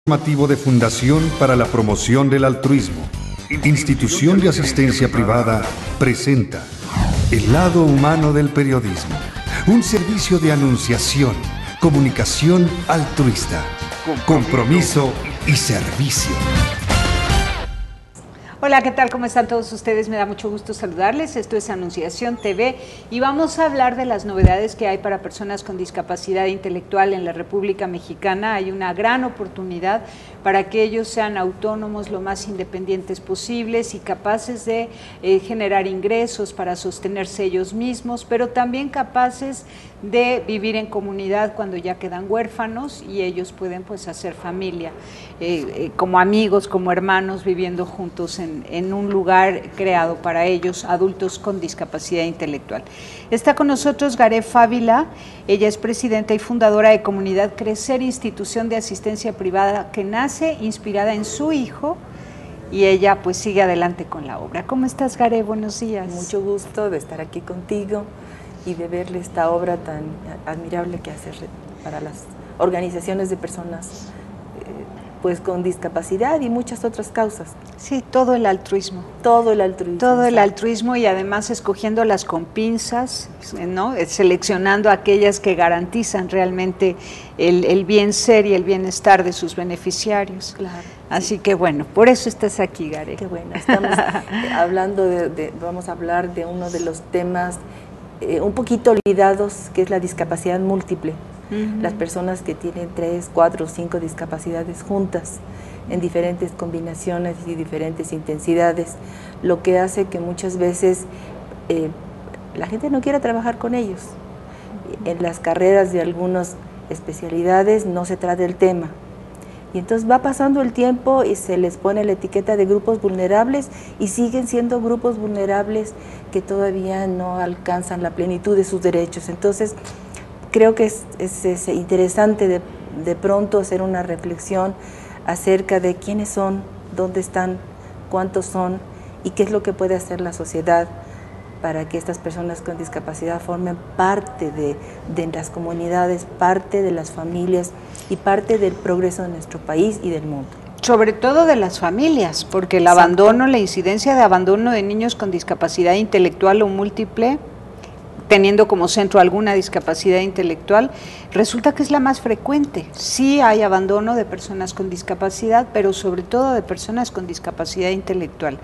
Informativo de Fundación para la Promoción del Altruismo, institución de asistencia privada, presenta El lado humano del periodismo, un servicio de anunciación, comunicación altruista, compromiso y servicio. Hola, ¿qué tal? ¿Cómo están todos ustedes? Me da mucho gusto saludarles. Esto es Anunciación TV y vamos a hablar de las novedades que hay para personas con discapacidad intelectual en la República Mexicana. Hay una gran oportunidad para que ellos sean autónomos, lo más independientes posibles y capaces de generar ingresos para sostenerse ellos mismos, pero también capaces de vivir en comunidad cuando ya quedan huérfanos y ellos pueden pues hacer familia, como amigos, como hermanos, viviendo juntos en un lugar creado para ellos, adultos con discapacidad intelectual. Está con nosotros Gareth Fávila. Ella es presidenta y fundadora de Comunidad Crecer, institución de asistencia privada que nace inspirada en su hijo, y ella pues sigue adelante con la obra. ¿Cómo estás, Gareth? Buenos días. Mucho gusto de estar aquí contigo y de verle esta obra tan admirable que hace para las organizaciones de personas pues con discapacidad y muchas otras causas. Sí, todo el altruismo. Todo el altruismo. Todo el altruismo, y además escogiéndolas con pinzas, ¿no? Seleccionando aquellas que garantizan realmente el bien ser y el bienestar de sus beneficiarios. Claro. Así que bueno, por eso estás aquí, Gareth. Qué bueno. Estamos hablando vamos a hablar de uno de los temas un poquito olvidados, que es la discapacidad múltiple. Las personas que tienen 3, 4 o 5 discapacidades juntas en diferentes combinaciones y diferentes intensidades, lo que hace que muchas veces la gente no quiera trabajar con ellos. En las carreras de algunas especialidades no se trata el tema. Y entonces va pasando el tiempo y se les pone la etiqueta de grupos vulnerables y siguen siendo grupos vulnerables que todavía no alcanzan la plenitud de sus derechos. Entonces, creo que es interesante de pronto hacer una reflexión acerca de quiénes son, dónde están, cuántos son y qué es lo que puede hacer la sociedad para que estas personas con discapacidad formen parte de las comunidades, parte de las familias y parte del progreso de nuestro país y del mundo. Sobre todo de las familias, porque el abandono, la incidencia de abandono de niños con discapacidad intelectual o múltiple, teniendo como centro alguna discapacidad intelectual, resulta que es la más frecuente. Sí hay abandono de personas con discapacidad, pero sobre todo de personas con discapacidad intelectual.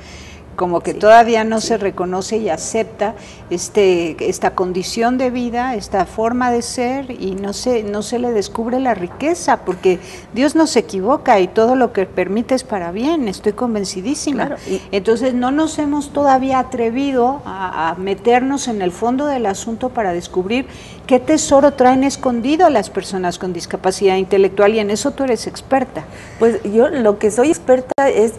Como que todavía no se reconoce y acepta esta condición de vida, esta forma de ser, y no se le descubre la riqueza, porque Dios no se equivoca y todo lo que permite es para bien, estoy convencidísima. Claro. Entonces no nos hemos todavía atrevido a meternos en el fondo del asunto para descubrir qué tesoro traen escondido las personas con discapacidad intelectual, y en eso tú eres experta. Pues yo lo que soy experta es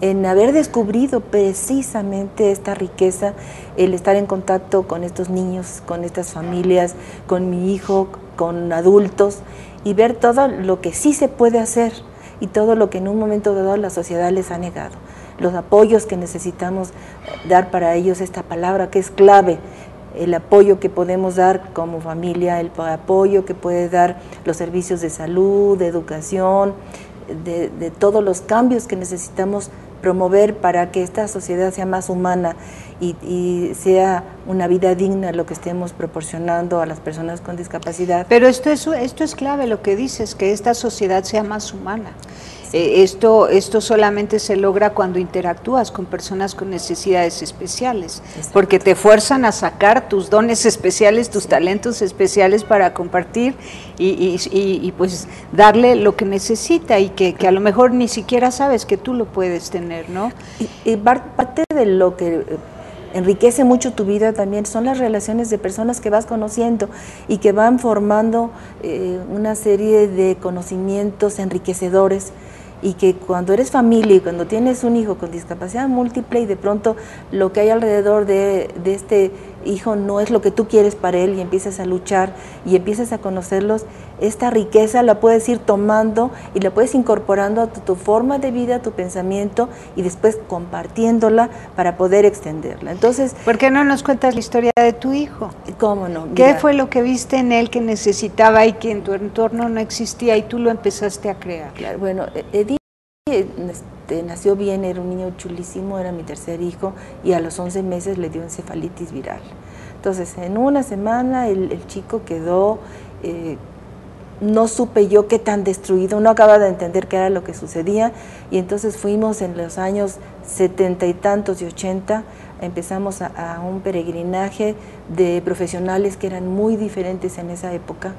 en haber descubrido precisamente esta riqueza, el estar en contacto con estos niños, con estas familias, con mi hijo, con adultos, y ver todo lo que sí se puede hacer y todo lo que en un momento dado la sociedad les ha negado. Los apoyos que necesitamos dar para ellos, esta palabra que es clave, el apoyo que podemos dar como familia, el apoyo que puede dar los servicios de salud, de educación, de todos los cambios que necesitamos promover para que esta sociedad sea más humana y sea una vida digna lo que estemos proporcionando a las personas con discapacidad. Pero esto es clave lo que dices, que esta sociedad sea más humana. Esto solamente se logra cuando interactúas con personas con necesidades especiales. Exacto. Porque te fuerzan a sacar tus dones especiales, tus talentos especiales para compartir y pues darle lo que necesita y que a lo mejor ni siquiera sabes que tú lo puedes tener, ¿no? Y parte de lo que enriquece mucho tu vida también son las relaciones de personas que vas conociendo y que van formando una serie de conocimientos enriquecedores, y que cuando eres familia y cuando tienes un hijo con discapacidad múltiple y de pronto lo que hay alrededor de este hijo no es lo que tú quieres para él y empiezas a luchar y empiezas a conocerlos, esta riqueza la puedes ir tomando y la puedes incorporando a tu forma de vida, a tu pensamiento y después compartiéndola para poder extenderla. Entonces, ¿por qué no nos cuentas la historia de tu hijo? ¿Cómo no? ¿Qué Mira, fue lo que viste en él que necesitaba y que en tu entorno no existía y tú lo empezaste a crear? claro, bueno, Eddie nació bien, era un niño chulísimo, era mi tercer hijo y a los 11 meses le dio encefalitis viral. Entonces, en una semana el chico quedó, no supe yo qué tan destruido, no acababa de entender qué era lo que sucedía y entonces fuimos en los años 70 y tantos y 80, empezamos a un peregrinaje de profesionales que eran muy diferentes en esa época.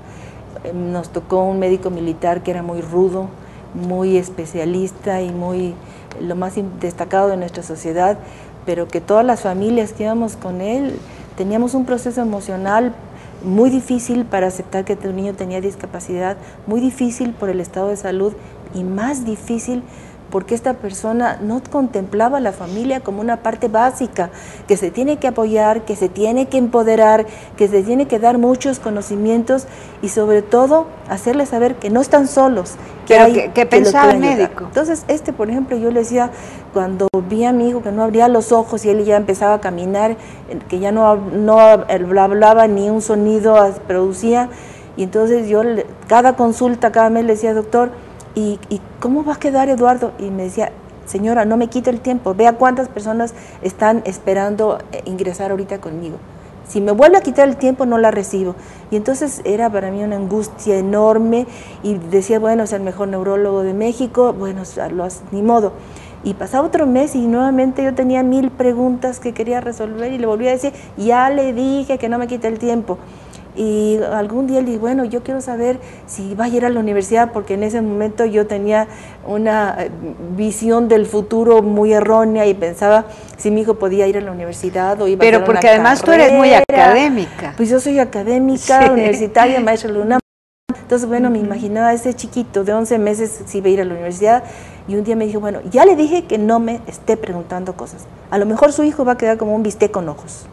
Nos tocó un médico militar que era muy rudo, muy especialista y muy lo más destacado de nuestra sociedad, pero que todas las familias que íbamos con él teníamos un proceso emocional muy difícil para aceptar que tu niño tenía discapacidad, muy difícil por el estado de salud y más difícil porque esta persona no contemplaba a la familia como una parte básica, que se tiene que apoyar, que se tiene que empoderar, que se tiene que dar muchos conocimientos y sobre todo hacerles saber que no están solos. ¿Qué pensaba el médico? Entonces, por ejemplo, yo le decía, cuando vi a mi hijo que no abría los ojos y él ya empezaba a caminar, que ya no hablaba ni un sonido producía, y entonces yo cada consulta, cada mes le decía, doctor, ¿y cómo va a quedar Eduardo? Y me decía, señora, no me quite el tiempo, vea cuántas personas están esperando ingresar ahorita conmigo. Si me vuelve a quitar el tiempo, no la recibo. Y entonces era para mí una angustia enorme y decía, bueno, es el mejor neurólogo de México, bueno, ni modo. Y pasaba otro mes y nuevamente yo tenía 1000 preguntas que quería resolver y le volví a decir, ya le dije que no me quite el tiempo. Y algún día le dije, bueno, yo quiero saber si va a ir a la universidad, porque en ese momento yo tenía una visión del futuro muy errónea y pensaba si mi hijo podía ir a la universidad o iba a hacer una porque además carrera. Tú eres muy académica. Pues yo soy académica, sí, universitaria, maestra de la UNAM. Entonces, bueno, me imaginaba a ese chiquito de 11 meses si iba a ir a la universidad y un día me dijo, bueno, ya le dije que no me esté preguntando cosas. A lo mejor su hijo va a quedar como un bistec con ojos.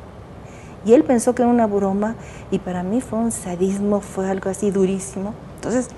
Y él pensó que era una broma y para mí fue un sadismo, fue algo así durísimo. Entonces,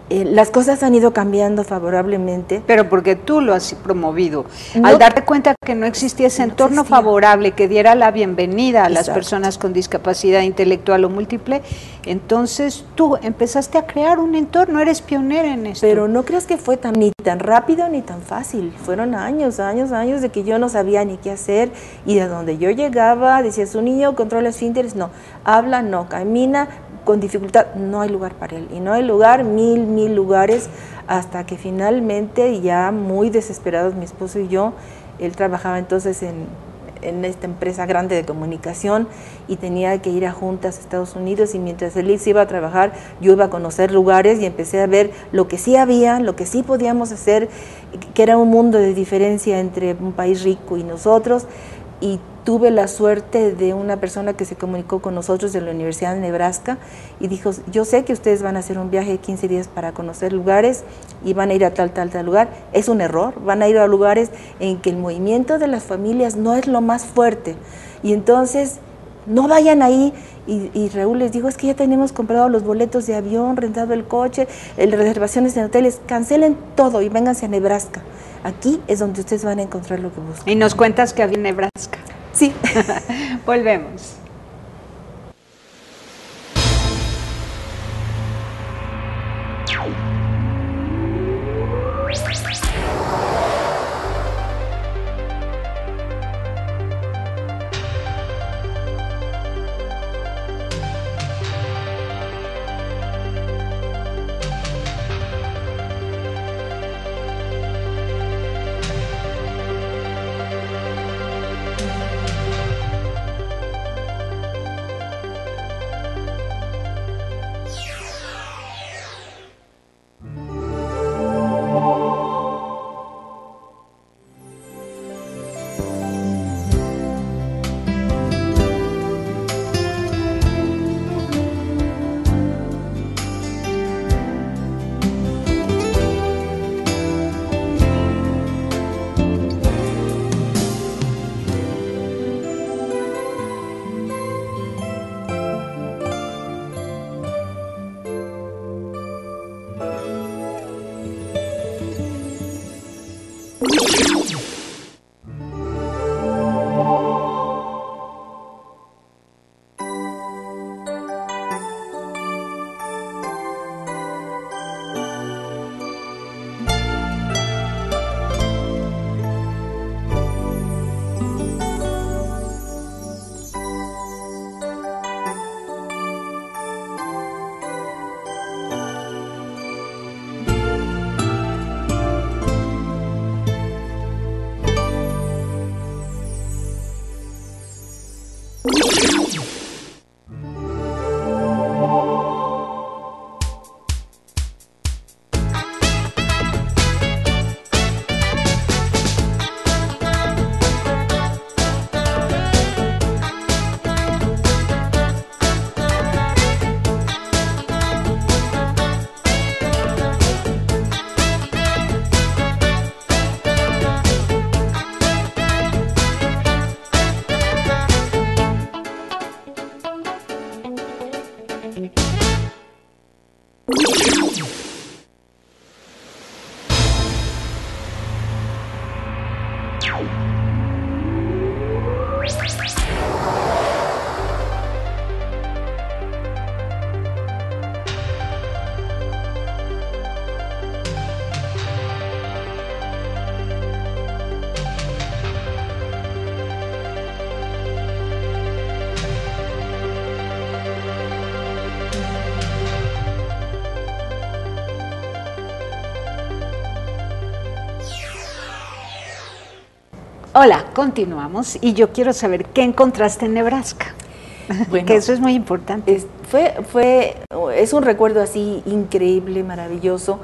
las cosas han ido cambiando favorablemente. Pero porque tú lo has promovido. No, al darte cuenta que no existía ese entorno favorable que diera la bienvenida a las personas con discapacidad intelectual o múltiple, entonces tú empezaste a crear un entorno, eres pionera en esto. Pero no creas que fue ni tan rápido ni tan fácil. Fueron años de que yo no sabía ni qué hacer y de donde yo llegaba, decía, su niño controla esfínteres, no, habla, no, camina, con dificultad, no hay lugar para él. Y no hay lugar, mil lugares, hasta que finalmente, ya muy desesperados mi esposo y yo, él trabajaba entonces en esta empresa grande de comunicación y tenía que ir a juntas a Estados Unidos y mientras él se iba a trabajar, yo iba a conocer lugares y empecé a ver lo que sí había, lo que sí podíamos hacer, que era un mundo de diferencia entre un país rico y nosotros. Y tuve la suerte de una persona que se comunicó con nosotros de la Universidad de Nebraska y dijo, yo sé que ustedes van a hacer un viaje de 15 días para conocer lugares y van a ir a tal lugar. Es un error, van a ir a lugares en que el movimiento de las familias no es lo más fuerte. Y entonces, no vayan ahí. Y Raúl les dijo, es que ya tenemos comprado los boletos de avión, rentado el coche, reservaciones en hoteles, cancelen todo y vénganse a Nebraska. Aquí es donde ustedes van a encontrar lo que buscan. Y nos cuentas que había en Nebraska. Sí. Volvemos. Hola, continuamos y yo quiero saber qué encontraste en Nebraska. Bueno, que eso es muy importante. Es un recuerdo así increíble, maravilloso.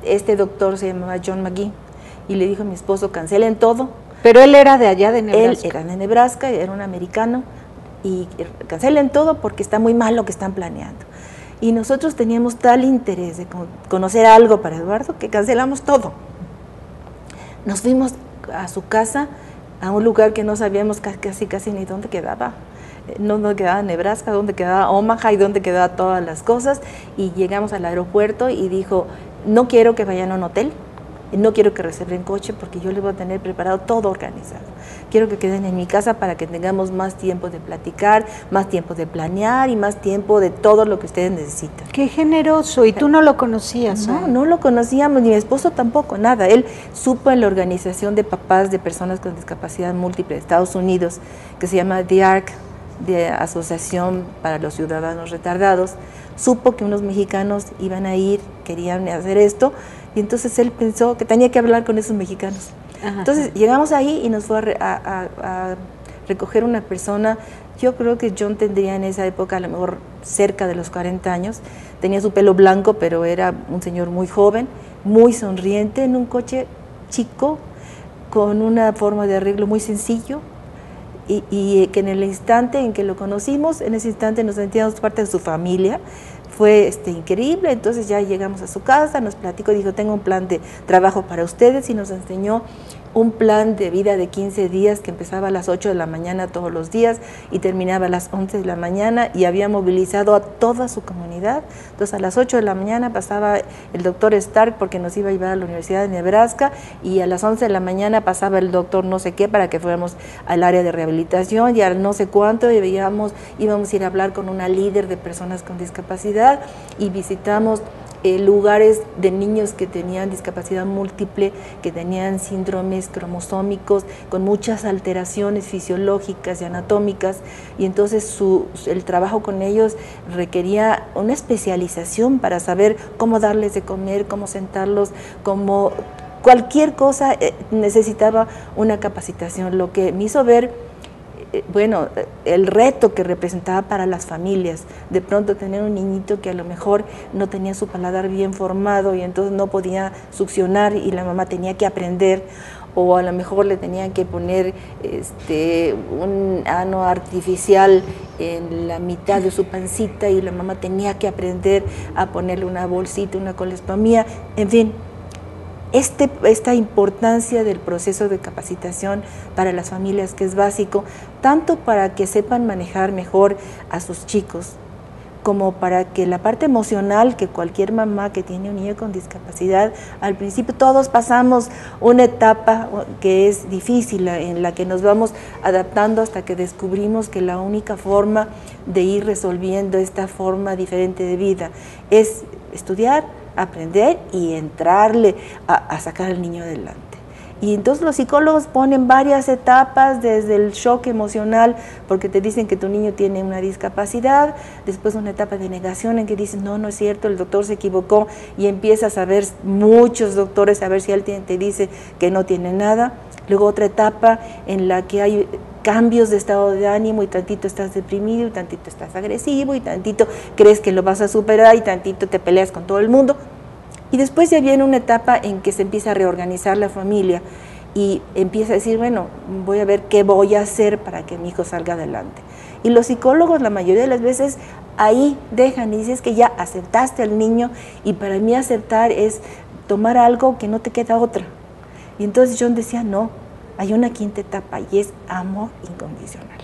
Este doctor se llamaba John McGee y le dijo a mi esposo, cancelen todo. Pero él era de allá de Nebraska. Él era de Nebraska, era un americano, y cancelen todo porque está muy mal lo que están planeando. Y nosotros teníamos tal interés de conocer algo para Eduardo que cancelamos todo. Nos fuimos a su casa, a un lugar que no sabíamos casi ni dónde quedaba. No dónde quedaba Nebraska, dónde quedaba Omaha y dónde quedaban todas las cosas. Y llegamos al aeropuerto y dijo, no quiero que vayan a un hotel, no quiero que reserven coche porque yo les voy a tener preparado todo organizado. Quiero que queden en mi casa para que tengamos más tiempo de platicar, más tiempo de planear y más tiempo de todo lo que ustedes necesitan. ¡Qué generoso! ¿Y tú no lo conocías? No lo conocíamos, ni mi esposo tampoco, nada. Él supo en la organización de papás de personas con discapacidad múltiple de Estados Unidos, que se llama The ARC, de Asociación para los Ciudadanos Retardados, supo que unos mexicanos iban a ir, querían hacer esto, y entonces él pensó que tenía que hablar con esos mexicanos. Ajá. Entonces llegamos ahí y nos fue a recoger una persona. Yo creo que John tendría en esa época a lo mejor cerca de los 40 años, tenía su pelo blanco, pero era un señor muy joven, muy sonriente, en un coche chico, con una forma de arreglo muy sencillo, y que en el instante en que lo conocimos, en ese instante nos sentíamos parte de su familia. Fue increíble. Entonces ya llegamos a su casa, nos platicó, dijo, tengo un plan de trabajo para ustedes, y nos enseñó un plan de vida de 15 días que empezaba a las 8 de la mañana todos los días y terminaba a las 11 de la mañana, y había movilizado a toda su comunidad. Entonces a las 8 de la mañana pasaba el doctor Stark porque nos iba a llevar a la Universidad de Nebraska, y a las 11 de la mañana pasaba el doctor no sé qué para que fuéramos al área de rehabilitación, y al no sé cuánto, y íbamos a ir a hablar con una líder de personas con discapacidad, y visitamos lugares de niños que tenían discapacidad múltiple, que tenían síndromes cromosómicos con muchas alteraciones fisiológicas y anatómicas, y entonces el trabajo con ellos requería una especialización para saber cómo darles de comer, cómo sentarlos, cómo cualquier cosa necesitaba una capacitación, lo que me hizo ver el reto que representaba para las familias, de pronto tener un niñito que a lo mejor no tenía su paladar bien formado y entonces no podía succionar y la mamá tenía que aprender, o a lo mejor le tenían que poner un ano artificial en la mitad de su pancita y la mamá tenía que aprender a ponerle una bolsita, una colestomía, en fin. Esta importancia del proceso de capacitación para las familias, que es básico, tanto para que sepan manejar mejor a sus chicos, como para que la parte emocional que cualquier mamá que tiene un niño con discapacidad, al principio todos pasamos una etapa que es difícil, en la que nos vamos adaptando hasta que descubrimos que la única forma de ir resolviendo esta forma diferente de vida es estudiar, aprender y entrarle a sacar al niño adelante. Y entonces los psicólogos ponen varias etapas, desde el shock emocional, porque te dicen que tu niño tiene una discapacidad, después una etapa de negación en que dicen, no es cierto, el doctor se equivocó, y empiezas a ver muchos doctores, a ver si alguien te dice que no tiene nada. Luego otra etapa en la que hay cambios de estado de ánimo, y tantito estás deprimido, y tantito estás agresivo, y tantito crees que lo vas a superar, y tantito te peleas con todo el mundo. Y después ya viene una etapa en que se empieza a reorganizar la familia y empieza a decir, bueno, voy a ver qué voy a hacer para que mi hijo salga adelante. Y los psicólogos la mayoría de las veces ahí dejan y dices que ya aceptaste al niño, y para mí aceptar es tomar algo que no te queda otra. Y entonces John decía, no, hay una quinta etapa y es amor incondicional.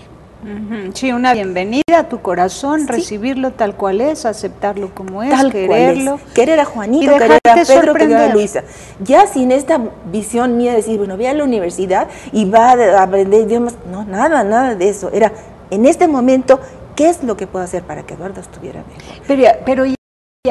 Sí, una bienvenida a tu corazón, sí, recibirlo tal cual es, aceptarlo como es, tal quererlo. Es. Querer a Juanito, querer a Pedro, querer a Luisa. Ya sin esta visión mía de decir, bueno, voy a la universidad y va a aprender idiomas. No, nada de eso. Era, en este momento, ¿qué es lo que puedo hacer para que Eduardo estuviera mejor? Pero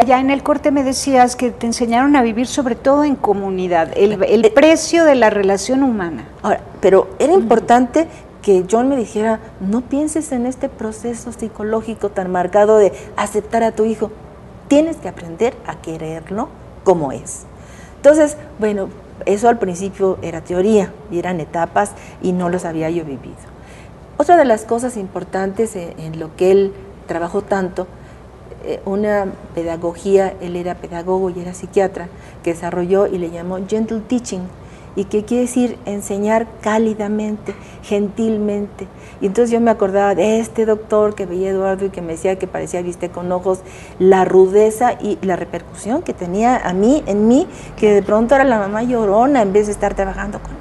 ya en el corte me decías que te enseñaron a vivir sobre todo en comunidad, el precio de la relación humana. Ahora, pero era importante que John me dijera, no pienses en este proceso psicológico tan marcado de aceptar a tu hijo, tienes que aprender a quererlo como es. Entonces, bueno, Eso al principio era teoría, y eran etapas y no los había yo vivido. Otra de las cosas importantes en lo que él trabajó tanto, una pedagogía, él era pedagogo y era psiquiatra, que desarrolló y le llamó gentle teaching, y que quiere decir enseñar cálidamente, gentilmente. Y entonces yo me acordaba de este doctor que veía a Eduardo y que me decía que parecía viste con ojos, la rudeza y la repercusión que tenía en mí, que de pronto era la mamá llorona en vez de estar trabajando con él.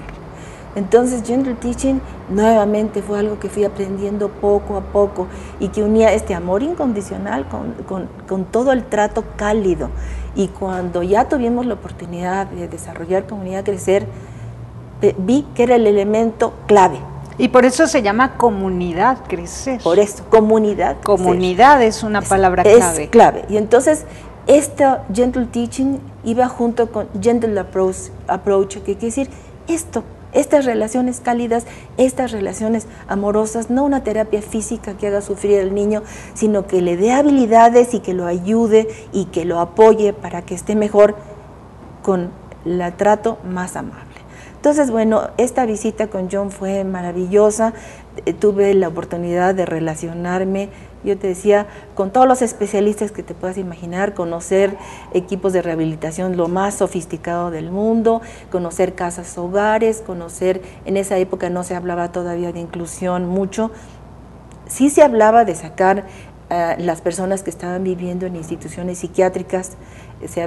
Entonces gentle teaching nuevamente fue algo que fui aprendiendo poco a poco y que unía este amor incondicional con todo el trato cálido. Y cuando ya tuvimos la oportunidad de desarrollar Comunidad Crecer, vi que era el elemento clave. Y por eso se llama Comunidad Crecer. Por eso, Comunidad Crecer. Comunidad es una palabra clave. Es clave. Y entonces, esta gentle teaching iba junto con gentle approach, que quiere decir estas relaciones cálidas, estas relaciones amorosas, no una terapia física que haga sufrir al niño, sino que le dé habilidades y que lo ayude y que lo apoye para que esté mejor con el trato más amable. Entonces, bueno, esta visita con John fue maravillosa, tuve la oportunidad de relacionarme, yo te decía, con todos los especialistas que te puedas imaginar, conocer equipos de rehabilitación lo más sofisticado del mundo, conocer casas hogares, conocer, en esa época no se hablaba todavía de inclusión mucho, sí se hablaba de sacar las personas que estaban viviendo en instituciones psiquiátricas,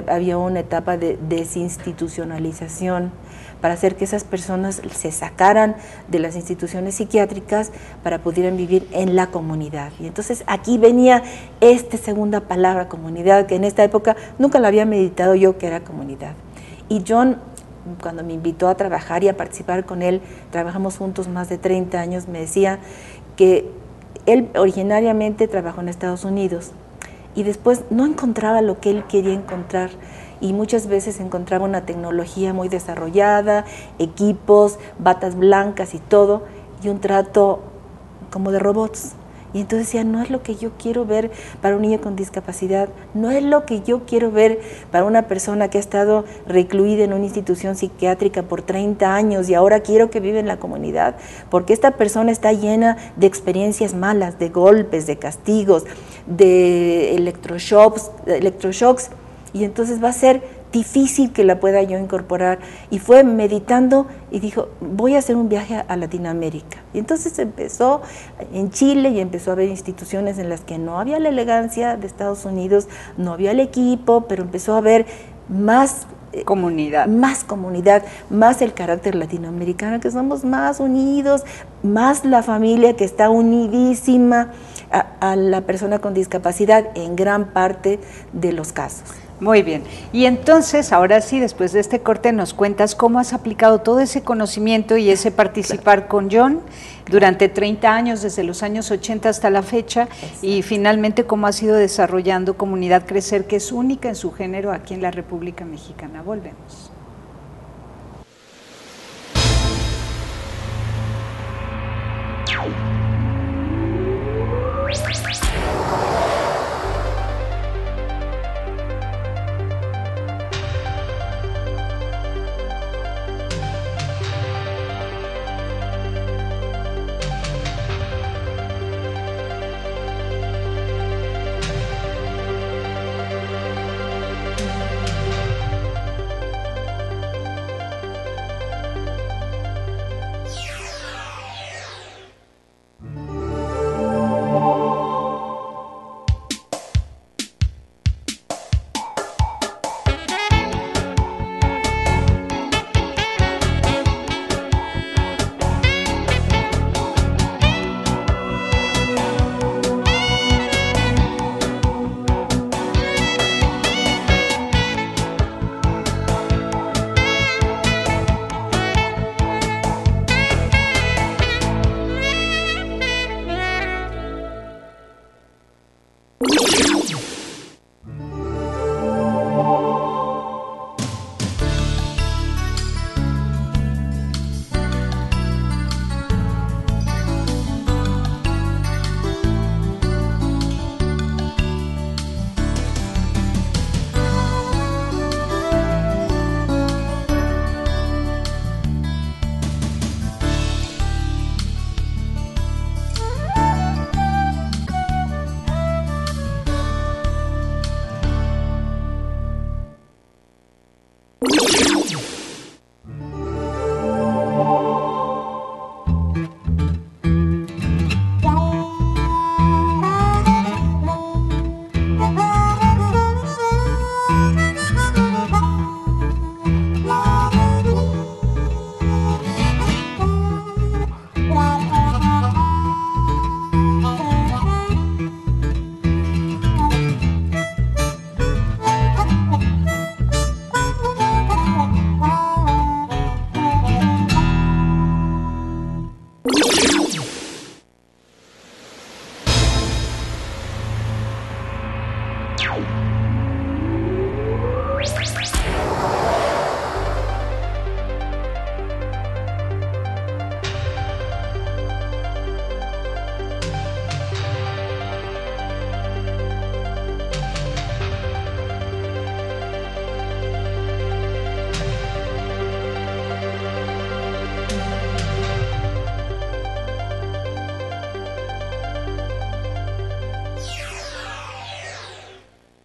había una etapa de desinstitucionalización, para hacer que esas personas se sacaran de las instituciones psiquiátricas para pudieran vivir en la comunidad. Y entonces aquí venía esta segunda palabra, comunidad, que en esta época nunca la había meditado yo, que era comunidad. Y John, cuando me invitó a trabajar y a participar con él, trabajamos juntos más de 30 años, me decía que él originariamente trabajó en Estados Unidos y después no encontraba lo que él quería encontrar, y muchas veces encontraba una tecnología muy desarrollada, equipos, batas blancas y todo, y un trato como de robots. Y entonces decía, no es lo que yo quiero ver para un niño con discapacidad, no es lo que yo quiero ver para una persona que ha estado recluida en una institución psiquiátrica por 30 años y ahora quiero que viva en la comunidad, porque esta persona está llena de experiencias malas, de golpes, de castigos, de electroshocks, y entonces va a ser difícil que la pueda yo incorporar. Y fue meditando y dijo, voy a hacer un viaje a Latinoamérica. Y entonces empezó en Chile y empezó a ver instituciones en las que no había la elegancia de Estados Unidos, no había el equipo, pero empezó a ver más comunidad, más el carácter latinoamericano, que somos más unidos, más la familia que está unidísima a la persona con discapacidad en gran parte de los casos. Muy bien, y entonces ahora sí, después de este corte nos cuentas cómo has aplicado todo ese conocimiento y ese participar con John durante 30 años, desde los años 80 hasta la fecha. Exacto. Y finalmente cómo has ido desarrollando Comunidad Crecer, que es única en su género aquí en la República Mexicana. Volvemos.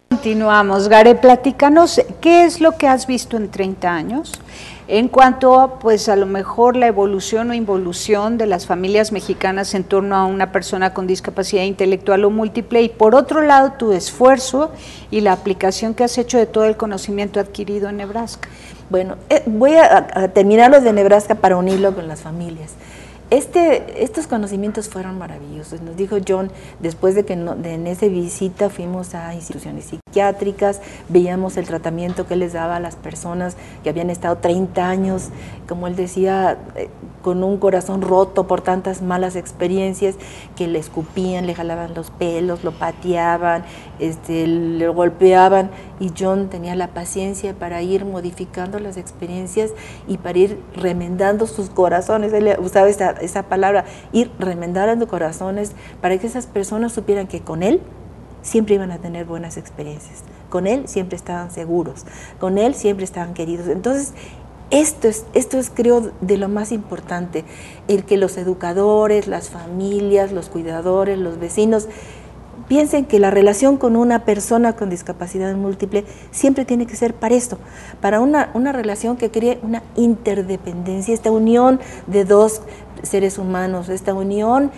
Continuamos. Gare, platícanos, ¿qué es lo que has visto en 30 años en cuanto a, pues, a lo mejor la evolución o involución de las familias mexicanas en torno a una persona con discapacidad intelectual o múltiple, y por otro lado tu esfuerzo y la aplicación que has hecho de todo el conocimiento adquirido en Nebraska? Bueno, voy a terminar lo de Nebraska para unirlo con las familias. Estos conocimientos fueron maravillosos. Nos dijo John, después de que en esa visita fuimos a instituciones psiquiátricas, veíamos el tratamiento que les daba a las personas que habían estado 30 años, como él decía, con un corazón roto por tantas malas experiencias, que le escupían, le jalaban los pelos, lo pateaban, le golpeaban, y John tenía la paciencia para ir modificando las experiencias y para ir remendando sus corazones. Él usaba esa palabra, ir remendando corazones, para que esas personas supieran que con él siempre iban a tener buenas experiencias, con él siempre estaban seguros, con él siempre estaban queridos. Entonces, esto es creo de lo más importante, el que los educadores, las familias, los cuidadores, los vecinos piensen que la relación con una persona con discapacidad múltiple siempre tiene que ser para esto, para una relación que cree una interdependencia, esta unión de dos seres humanos, esta unión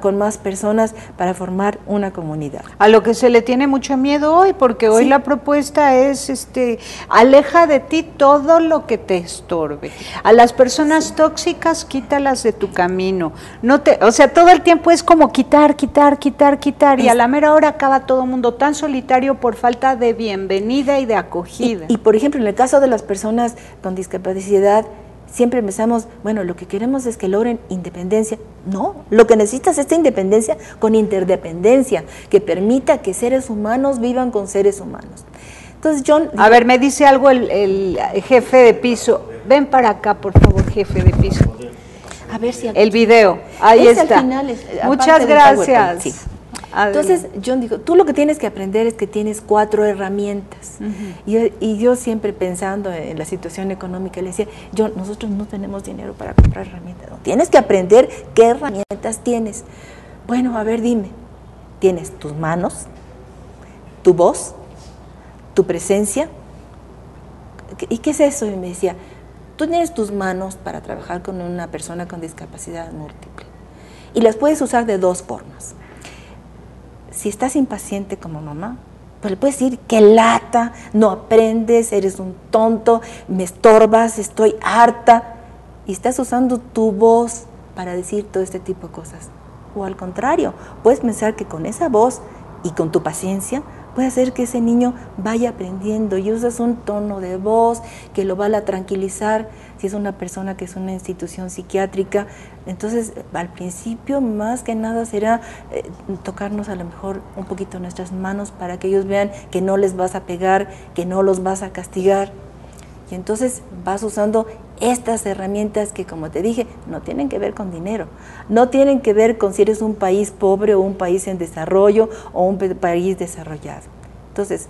con más personas para formar una comunidad. A lo que se le tiene mucho miedo hoy, porque hoy la propuesta es, aleja de ti todo lo que te estorbe. A las personas tóxicas, quítalas de tu camino. O sea, todo el tiempo es como quitar, y a la mera hora acaba todo el mundo tan solitario por falta de bienvenida y de acogida. Y por ejemplo, en el caso de las personas con discapacidad, siempre pensamos, bueno, lo que queremos es que logren independencia. No, lo que necesitas es esta independencia con interdependencia, que permita que seres humanos vivan con seres humanos. Entonces, John... A ver, me dice algo el jefe de piso. Ven para acá, por favor, jefe de piso. A ver si... El video, ahí está. Al final muchas gracias. Sí. Entonces, John dijo, tú lo que tienes que aprender es que tienes 4 herramientas. Y yo siempre pensando en la situación económica, le decía, John, nosotros no tenemos dinero para comprar herramientas. No, tienes que aprender qué herramientas tienes. Bueno, a ver, dime, tienes tus manos, tu voz, tu presencia. ¿Y qué es eso? Y me decía, tú tienes tus manos para trabajar con una persona con discapacidad múltiple. Y las puedes usar de 2 formas. Si estás impaciente como mamá, pues le puedes decir, qué lata, no aprendes, eres un tonto, me estorbas, estoy harta. Y estás usando tu voz para decir todo este tipo de cosas. O al contrario, puedes pensar que con esa voz y con tu paciencia puede hacer que ese niño vaya aprendiendo, y usas un tono de voz que lo va a tranquilizar. Si es una persona que es una institución psiquiátrica, entonces al principio más que nada será tocarnos a lo mejor un poquito nuestras manos para que ellos vean que no les vas a pegar, que no los vas a castigar. Y entonces vas usando estas herramientas que, como te dije, no tienen que ver con dinero, no tienen que ver con si eres un país pobre o un país en desarrollo o un país desarrollado. Entonces,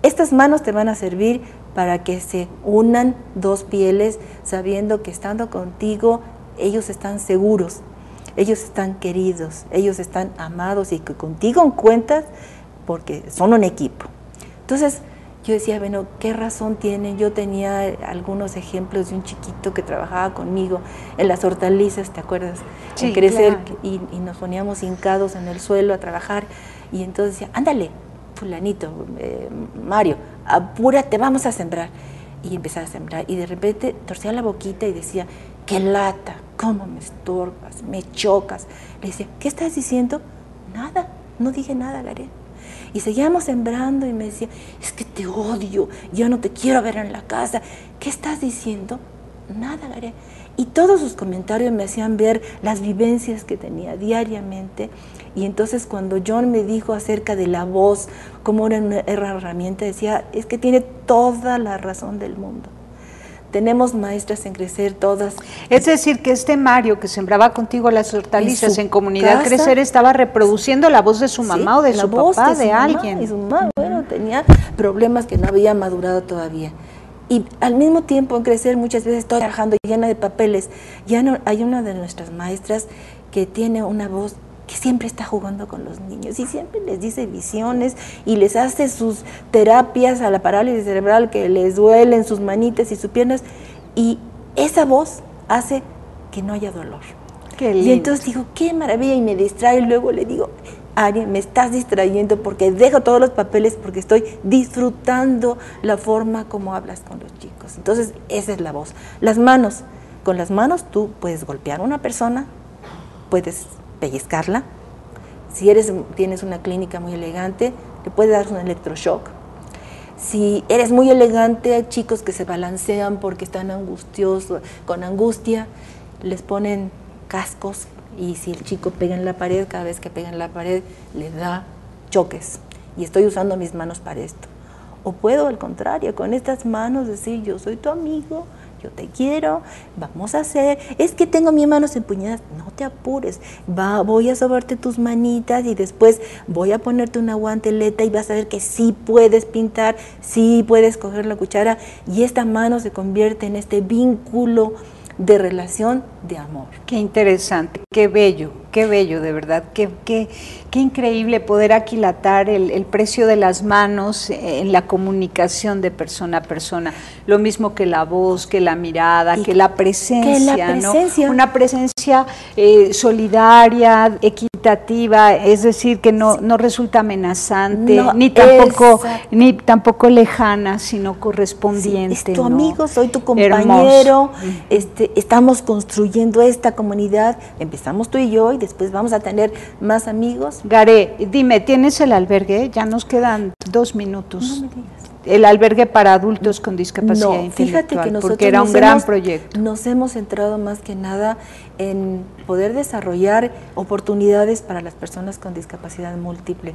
estas manos te van a servir para que se unan 2 pieles, sabiendo que estando contigo ellos están seguros, ellos están queridos, ellos están amados, y que contigo cuentas porque son un equipo. Entonces, yo decía, bueno, ¿qué razón tienen? Yo tenía algunos ejemplos de un chiquito que trabajaba conmigo en las hortalizas, ¿te acuerdas? Sí, en crecer, claro. y nos poníamos hincados en el suelo a trabajar, y entonces decía, ándale, fulanito, Mario, apúrate, vamos a sembrar. Y empezaba a sembrar, y de repente torcía la boquita y decía, qué lata, cómo me estorbas, me chocas. Le decía, ¿qué estás diciendo? Nada, no dije nada, Garé. Y seguíamos sembrando y me decía, es que te odio, ya no te quiero ver en la casa. ¿Qué estás diciendo? Nada, Garé. Y todos sus comentarios me hacían ver las vivencias que tenía diariamente. Y entonces cuando John me dijo acerca de la voz, cómo era una herramienta, decía, es que tiene toda la razón del mundo. Tenemos maestras en Crecer todas. Es decir, que este Mario que sembraba contigo las hortalizas en Comunidad casa, Crecer estaba reproduciendo la voz de su mamá, o de su papá, de alguien. Y su mamá, bueno, tenía problemas que no había madurado todavía. Y al mismo tiempo en Crecer muchas veces estoy trabajando llena de papeles. Ya no, hay una de nuestras maestras que tiene una voz que siempre está jugando con los niños y siempre les dice visiones y les hace sus terapias a la parálisis cerebral que les duelen sus manitas y sus piernas, y esa voz hace que no haya dolor. Qué lindo. Y entonces digo, qué maravilla, y me distrae, y luego le digo, Ari, me estás distrayendo porque dejo todos los papeles porque estoy disfrutando la forma como hablas con los chicos. Entonces esa es la voz. Las manos, con las manos tú puedes golpear a una persona, puedes pellizcarla. Si tienes una clínica muy elegante, le puedes dar un electroshock. Si eres muy elegante, hay chicos que se balancean porque están angustiosos, con angustia, les ponen cascos, y si el chico pega en la pared, cada vez que pega en la pared, le da choques. Y estoy usando mis manos para esto. O puedo, al contrario, con estas manos decir, yo soy tu amigo, yo te quiero, vamos a hacer, es que tengo mis manos empuñadas, no te apures, voy a sobarte tus manitas y después voy a ponerte una guanteleta y vas a ver que sí puedes pintar, sí puedes coger la cuchara, y esta mano se convierte en este vínculo de relación de amor. Qué interesante, qué bello, de verdad, qué increíble poder aquilatar el precio de las manos en la comunicación de persona a persona, lo mismo que la voz, que la mirada, que la presencia, ¿no? Una presencia solidaria, equitativa, es decir, que no resulta amenazante, No, ni tampoco lejana, sino correspondiente. Sí, es tu ¿no? amigo, soy tu compañero, Hermoso. Estamos construyendo esta comunidad, empezamos tú y yo, y después vamos a tener más amigos. Garé, dime, ¿tienes el albergue? Ya nos quedan 2 minutos. No me digas. El albergue para adultos con discapacidad intelectual, fíjate que nosotros porque era un gran proyecto. Nos hemos centrado más que nada en poder desarrollar oportunidades para las personas con discapacidad múltiple,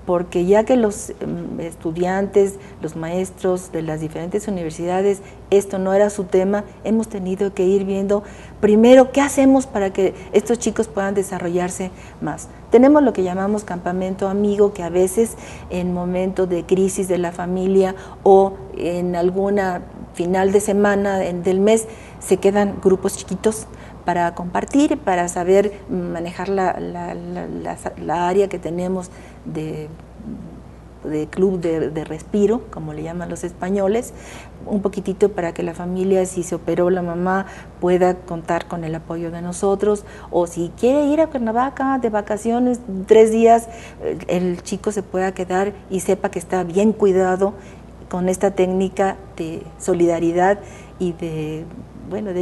porque ya que los estudiantes, los maestros de las diferentes universidades, esto no era su tema, hemos tenido que ir viendo primero qué hacemos para que estos chicos puedan desarrollarse más. Tenemos lo que llamamos campamento amigo, que a veces en momentos de crisis de la familia o en alguna final de semana del mes se quedan grupos chiquitos para compartir, para saber manejar la área que tenemos de club de respiro, como le llaman los españoles, un poquitito para que la familia, si se operó la mamá, pueda contar con el apoyo de nosotros, o si quiere ir a Cuernavaca de vacaciones 3 días, el chico se pueda quedar y sepa que está bien cuidado con esta técnica de solidaridad y de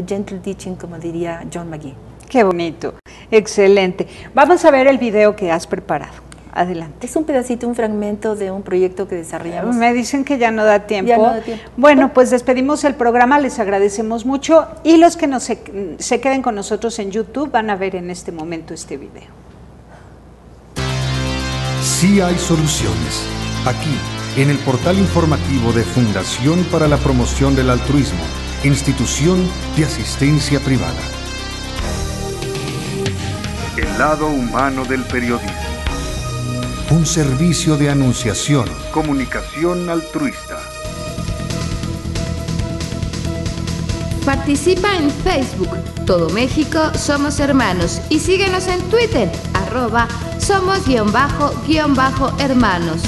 gentle teaching, como diría John McGee. Qué bonito, excelente. Vamos a ver el video que has preparado. Adelante. Es un pedacito, un fragmento de un proyecto que desarrollamos. Me dicen que ya no da tiempo. Ya no da tiempo. Bueno, pues despedimos el programa, les agradecemos mucho, y los que se queden con nosotros en YouTube van a ver en este momento este video. Sí hay soluciones. Aquí, en el portal informativo de Fundación para la Promoción del Altruismo, Institución de Asistencia Privada. El lado humano del periodismo. Un servicio de anunciación. Comunicación altruista. Participa en Facebook, Todo México Somos Hermanos, y síguenos en Twitter, @somos_hermanos.